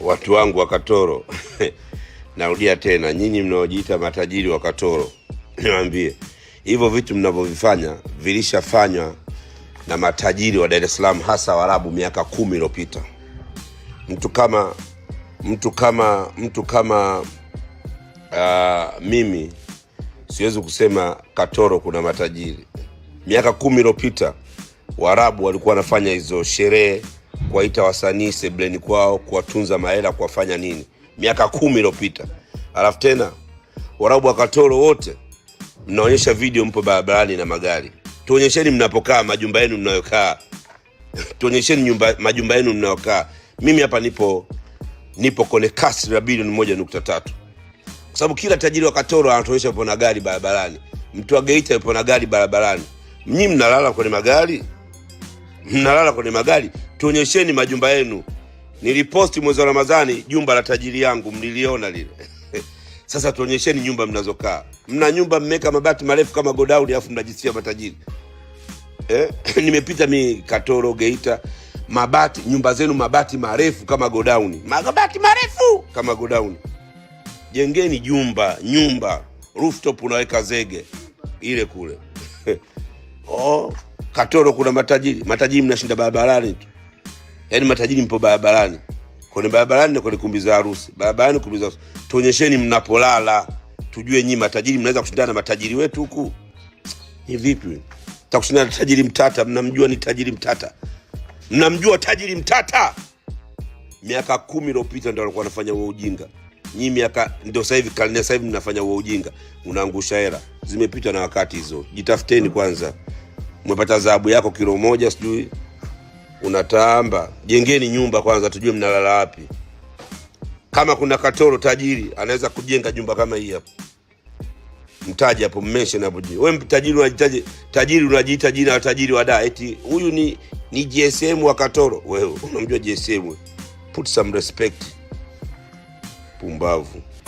Watu wangu wa Katoro narudia tena, nyinyi mnaojiita matajiri wa Katoro, niwaambie hivyo vitu mnavyovifanya vilishafanywa na matajiri wa Dar es Salaam, hasa Waarabu miaka 10 iliyopita. Mtu kama mimi siwezi kusema Katoro kuna matajiri. Miaka 10 iliyopita Waarabu walikuwa wanafanya hizo sherehe, kuwaita wasanii sebleni kwao, kuwatunza mahela, kuwafanya nini, miaka 10 iliyopita. Alafu tena Waarabu wa Katoro wote mnaonyesha video mpo barabarani na magari. Tuonyesheni mnapokaa, majumba yenu mnayokaa. Tuonyesheni majumba yenu mnayokaa. Mimi hapa nipo kwenye kasri la bilioni 1.3. Kwa sababu kila tajiri wa Katoro anatuonyesha yupo na gari barabarani. Mtu wa Geita yupo na gari barabarani. Mnyi mnalala kwenye magari? Mnalala kwenye magari? Tuonyesheni majumba yenu. Niliposti mwezi wa Ramadhani jumba la tajiri yangu, mliliona lile. Sasa tuonyesheni nyumba mnazokaa. Mna nyumba mmeka mabati marefu kama godown, afu mnajisikia matajiri. Nimepita mi Katoro, Geita, mabati, nyumba zenu mabati marefu kama godown. Mabati marefu kama godown. Jengeni nyumba, rooftop unaweka zege ile kule. Katoro kuna matajiri mnashinda barabarani tu. Yaani matajiri mpo barabarani. Kwenye barabarani na kwenye kumbi za harusi. Barabarani, kumbi za harusi. Tuonyesheni mnapolala. Tujue nyinyi matajiri mnaweza kushindana na matajiri wetu huku. Ni vipi? Takushindana na tajiri Mtata, mnamjua ni tajiri Mtata. Mnamjua tajiri Mtata. Miaka 10 iliyopita ndio walikuwa wanafanya huo ujinga. Nyinyi miaka ndio sasa hivi, karne sasa hivi mnafanya huo ujinga. Unaangusha hela. Zimepita na wakati hizo. Jitafuteni kwanza. Umepata dhahabu yako kilo 1 sijui unatamba. Jengeni nyumba kwanza tujue mnalala wapi. Kama kuna Katoro tajiri anaweza kujenga nyumba kama hii hapa, mtaji hapo, mention hapo. Wewe tajiri unajitaje? Tajiri unajiita jina la tajiri wa Dar, eti huyu ni GSM wa Katoro. Wewe unamjua GSM? Put some respect. Pumbavu.